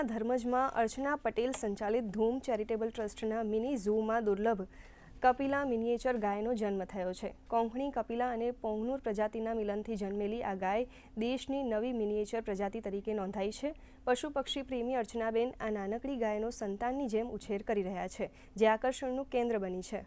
સુરતના ધર્મજમાં અર્ચના પટેલ સંચાલિત ધૂમ ચેરિટેબલ ટ્રસ્ટના મિની ઝૂમાં દુર્લભ કપિલા મિનિએચર ગાયનો જન્મ થયો છે. કોંકણી કપિલા અને પોંગનુર પ્રજાતિના મિલનથી જન્મેલી આ ગાય દેશની નવી મિનિએચર પ્રજાતિ તરીકે નોંધાઈ છે. પશુ પક્ષી પ્રેમી અર્ચનાબેન આ નાનકડી ગાયનો સંતાનની જેમ ઉછેર કરી રહ્યા છે, જે આકર્ષણનું કેન્દ્ર બની છે.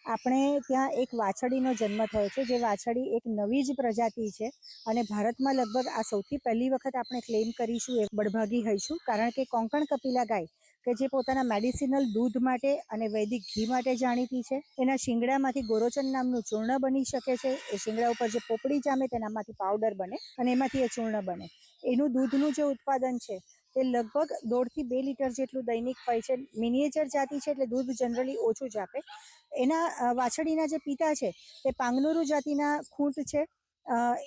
આપણે ત્યાં એક વાછડીનો જન્મ થયો છે, જે વાછડી એક નવી જ પ્રજાતિ છે અને ભારતમાં લગભગ આ સૌથી પહેલી વખત આપણે ક્લેમ કરીશું એ બળભાગી હઈશું, કારણ કે કોંકણ કપિલા ગાય કે જે પોતાના મેડિસિનલ દૂધ માટે અને વૈદિક ઘી માટે જાણીતી છે, એના શિંગડામાંથી ગોરોચન નામનું ચૂર્ણ બની શકે છે. એ શિંગડા ઉપર જે પોપડી જામે તેનામાંથી પાવડર બને અને એમાંથી એ ચૂર્ણ બને. એનું દૂધનું જે ઉત્પાદન છે તે લગભગ 1.5 થી 2 લીટર જેટલું દૈનિક હોય છે. મિનિએચર જાતિ છે એટલે દૂધ જનરલી ઓછું જ આપે. એના વાછડીના જે પિતા છે તે પાંગનુરુ જાતિના ખૂંટ છે.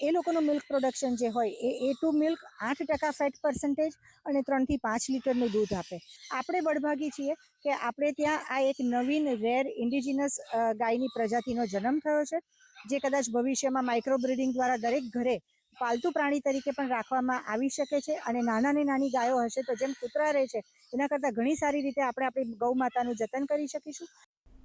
એ લોકોનું મિલ્ક પ્રોડક્શન જે હોય એ ટુ મિલ્ક 8% ફેટ પર્સન્ટેજ અને 3 થી 5 લીટરનું દૂધ આપે. આપણે બળભાગી છીએ કે આપણે ત્યાં આ એક નવીન રેર ઇન્ડિજિનસ ગાયની પ્રજાતિનો જન્મ થયો છે, જે કદાચ ભવિષ્યમાં માઇક્રો બ્રિડિંગ દ્વારા દરેક ઘરે પાલતુ પ્રાણી તરીકે પણ રાખવામાં આવી શકે છે. અને નાની ગાયો હશે તો જેમ કૂતરા રહે છે એના કરતાં ઘણી સારી રીતે આપણે આપણી ગૌ માતાનું જતન કરી શકીશું.